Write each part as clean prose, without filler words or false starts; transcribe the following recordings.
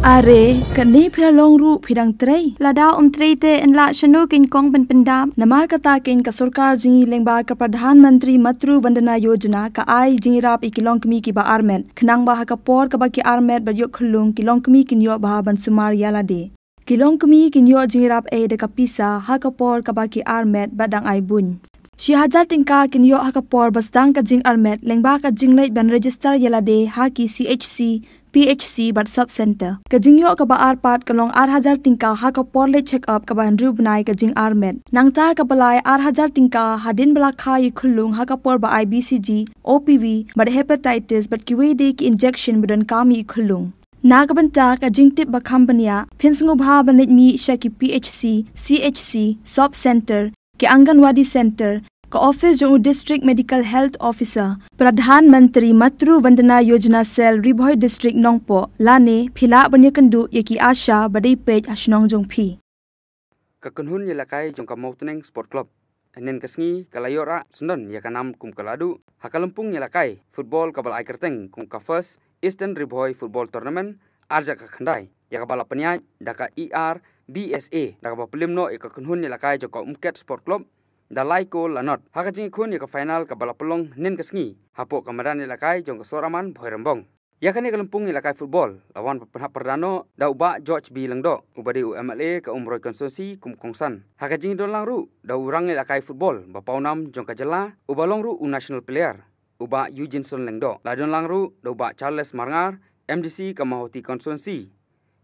Are kani phila long ru phidang trei lahduh trei te en la shanu kin kong ben pendam namar kata kin ka sarkar jingi lengba ka pradhan mantri matru bandana yojana ka ai jingi rap ikilong kmi ki ba armet khnang ba ka por ka ba ki armet ba yok khulung kilong kmi kin yo ba ban sumar yala de kilong kmi kin yo jingi rap e de ka pisa ha ka por ka ba ki armet badang ai bun Shi hajar tingka kin yo ha ka por bastang ka jing armet lengba ka jinglei ban register yala de ha ki CHC PHC but sub center kajing yo ka ba ar pat kalong ar hajar tingka ha ka por le check up ka ban ru banai ka jing armet nangta ka balai ar hajar tingka hadin bala kha yi khulung ha ka por ba IBCG OPV but hepatitis but kiwe de ki injection budan kami khulung Nagabanta ka jingtip ba companya phinsngu bha banit mi shaki PHC CHC sub center ki Anganwadi center ka office jo district medical health officer pradhan mantri matru vandana yojana cell ribhoi district nongpo lane phila banyakandu yaki asha badai page ashnong jongphi ka kunhun yelakai jong ka Mawtneng Sport Club enen kasngi kalayora sundan yakanam kum kaladu hakalampung yelakai football kabal aikerteng kum ka first Eastern Ribhoi football tournament arja ka khandai yakabala panya daka ERBSA daka pelimno ka kunhun yelakai jong ka umket sport club da laiko lanot hakajing khun ya ka final ka balapolong nen kasngi hapo kamadan ilakai jong ka soraman Bhoirymbong yakani kalampung ilakai football lawan penhap perdano da uba George B Langdo ubadi UMLA ka umroi konstitusi kum kongsan hakajing don langru da urang ilakai football bapaunam jong ka jela uba longru national player uba Eugene Son Langdo la don langru da uba Charles Marngar MDC ka Mahoti konstitusi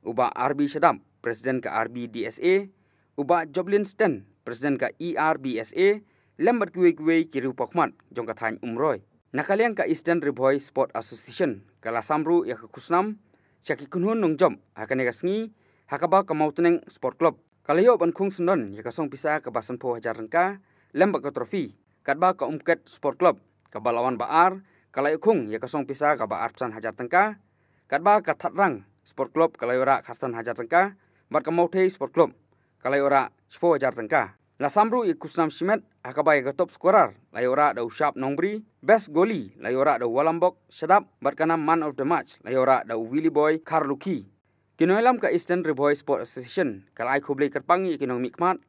uba RB Shadam presiden ka RBDSA uba Joblin Sten Presiden ka ERBSA lembat kuwe-kuwe kiru pokmat jong ka thain umroi nakaliang ka Eastern Ribhoi Sport Association kala samru ya ka kusnam syaki kunhun nongjom hakane ka sngi hakaba ka Mawtneng Sport Club kalayo ban khung sundon ya ka song pisa ka basan pho hajar rangka lembat ka trofi katba ka umket Sport Club ka balawan baar kalayo khung ya ka song pisa ka baar psan hajar tangka katba ka thatrang Sport Club kalayo ra khastan hajar tangka bar ka Mawtneng Sport Club kalayora 10,000 tangka la samru ikusnam shimet akabay ka top scorer layora daw sharp nongri best goalie layora daw walambok shadap barkana man of the match layora daw Willy Boy Karluki kinoilam ka Eastern Ribhoi Sport Association kalai khoblei kerpang ikinong mikmat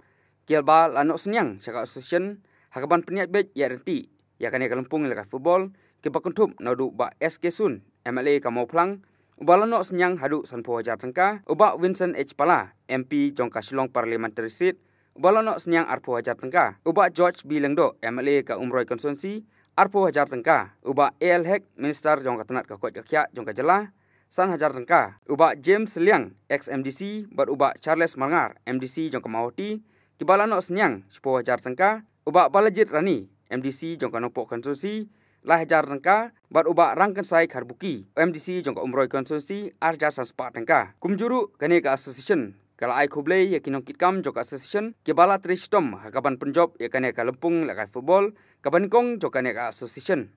kialba lano senyang saka association hakaban peniat bet yarenti yakane kalampung laka football ke bakuntup nadu ba SK Sun MLA ka Mawplang ubalano senyang hadu sanpo hajar tangka uba Vincent H Pala MP jongka Shillong Parliamentary Seat ubalano senyang arpo hajar tangka uba George B Langdo MLA ka Umroi Konstitusi arpo hajar tangka uba AL Hek Minister jongka Tanat ka Kot Kakya jongka Jela san hajar tangka uba James Liang ex MDC bat uba Charles Marngar MDC jongka Mahoti kibalano senyang 10 hajar tangka uba Balajit Rani MDC jongka Nopo Konstitusi lah hajar tangka bat uba rangkan sai karbuki MDC jongka Umroi Konstitusi arjar sanspa tangka kumjuru kane ka association kala ai khoblei yakinong kitkam jongka association ke bala tristom hakaban penjob yakane ka lempung lakai football kaban kong jongka ne ka association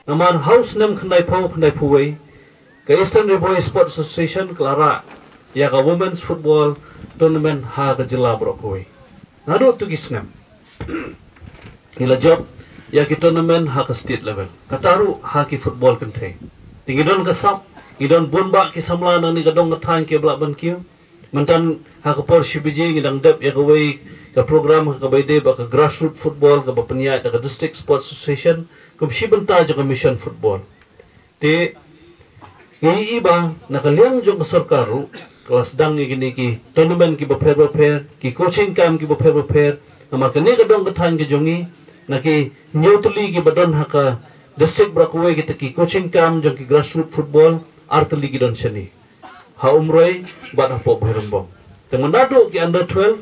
Naman house nam khnai phuwei ka Eastern Ribhoi Sports Association klara ya ka women's football tournament ha ka jila bro phuwei nadu tu gisnam ila job ya ki tournament ha ka state level kataru ha ki football kan thai tingidon ka sap idon bonba ki samla nang ni gadong thang ke bla ban ki mentan ha ka por shibiji ngidang dep ya ka wei ka program ka bai de ba ka grassroots football ka ba penya ka district sports association kum shibanta jo ka mission football te ngi iba nakaliang jo ka sarkaru kelas dang gini ki tournament ki ba pher ki coaching camp ki ba pher ama kene gadong ka thang ki jongi naki nyotli ki badon haka district brakwe kita ki coaching camp jong ki grassroots football artli ki don shani ha umroi bad hapo Bhoirymbong dengan nado ki under 12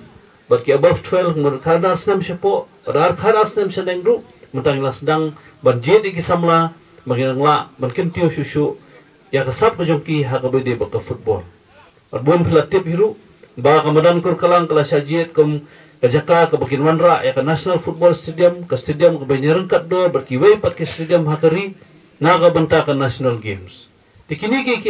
bad ki above 12 mun kana snam shapo badar kana snam shaneng group mentang lasdang ban jedi ki samla magilang la ban kentio shushu ya kasap ko jong ki haka bede baka football bun flatip hiru ba kamadan kur kalang kala sajiet kum Kajaka ke bakin wanra ya ke National Football Stadium ke stadium ke Banyaran Kador berkiwai pat ke stadium Hakari naga banta ke National Games. Dikini ki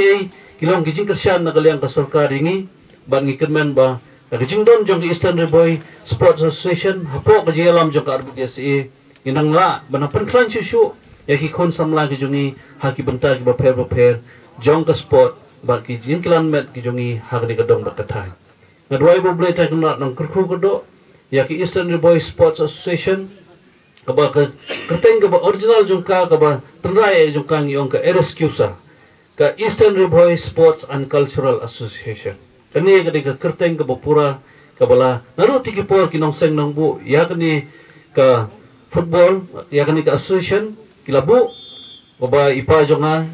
kilong kijing kersian nagaliang ke sarkar ini ban ngikirmen ba kijing don jong ke Eastern Riboy Sports Association hapo ke jialam jong ke ERBSA inang la banapan klan susu ya ki kon samla ke jongi haki banta ke baper jong ke sport ba ki jing klan met ke jongi hakni kadong bakatai. Ngadwai bo blai ta kunat nang kurku kedo ya ki Eastern Riboy Sports Association kaba kerteng kaba original jungka kaba ternai jungka ngiong ka ERBSA ka Eastern Riboy Sports and Cultural Association kani kadi ka kerteng kaba pura kabala naru tiki por kinong seng nang bu ya kani ka football ya kani ka association kilabu baba ipa jonga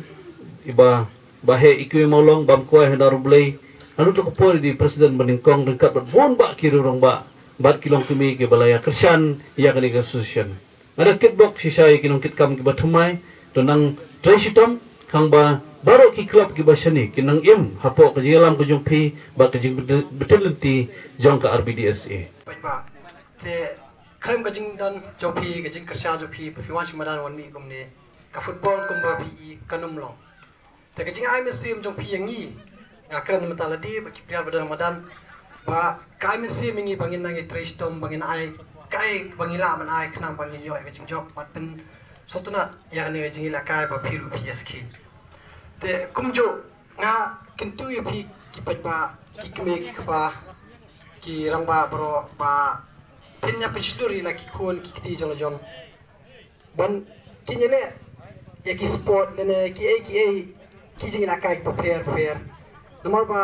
iba bahe ikui molong bamkoi hendaru blai naru to por di presiden meningkong dekat bon ba kirurong ba bat kilong kami ke balaya kersian ya kali ke association ada kitbox sisai kinong kitkam ke batumai donang tresitom kang ba baru ki club ke basani kinang im hapo ke jilam ke jungpi ba ke jing betelenti jong ke ERBSA baik pak te krem ke jing dan jopi ke jing kersia jopi perfiwan simadan wan mi komne ka football komba pi kanum long te ke jing ai mesim jong pi yangi ngakren metaladi ba ki priar badan madan ba kai men si mingi bangin nangi trestom bangin ai kai bangila man ai khnam bangin yo ai job pat pen sotunat ya ne jingila kai ba phiru pski te kumjo nga kintu ye phi ki pa ki kme ki pa ki rangba bro ba tinya pichuri la ki khon ki ti jong jong ban kinyele ya ki sport ne ki jingila kai pa fair nomor ba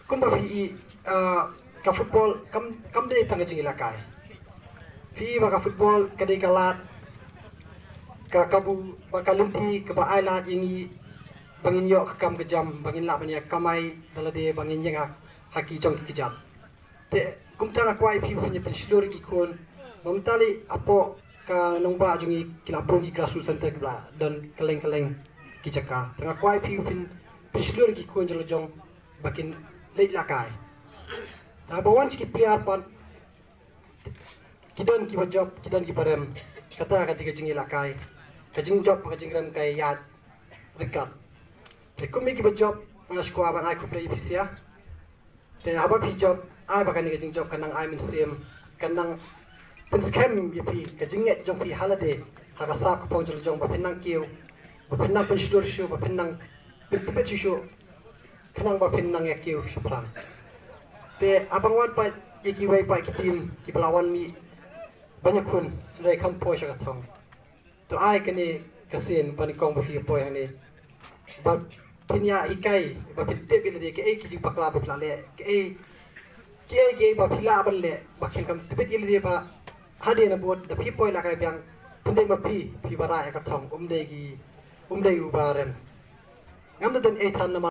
kumba phi ka football kam de tang jingila kai fi ba ka football kadai kalat ka kabu ba kalunti ka ba aila jingi bangin yo kam ke jam bangin la banya kamai dalade bangin yenga haki jong ki jam te kumtara kwai fi punya pensilori ki kon mamtali apo ka nongba jungi kilapro ki grasu center bla dan keleng ki jaka tengah kwai fi pensilori ki kon jong bakin leit lakai bawan ki priar pan kidon ki job kidon ki barem kata ka jing ilakai ka jing job ka jing ram kai yat dekat te kumi ki job ngas ko aban ai ko play bisia te aba pi job ai ba ka ni jing job kanang ai min sim kanang pun scam ye pi ka jing net jong pi holiday ha ka sa ko pong jong ba pinang kiu ba pinang pun shur show ba pinang pipet show kanang ba pinang ya kiu shupran te abang wan pa iki wai pa ki team ki pelawan mi banyak kun dari kampo sya katong to ai kani kasin panikong ba fi po yang ni ba pinya ikai ba pitte bi de ke ki jing pakla ba le ke ba pila ba le ba kin kam tibet il de ba hade na bod da pi po la kai biang pundai ma pi bara ya katong umdai u baren ngam da den e than na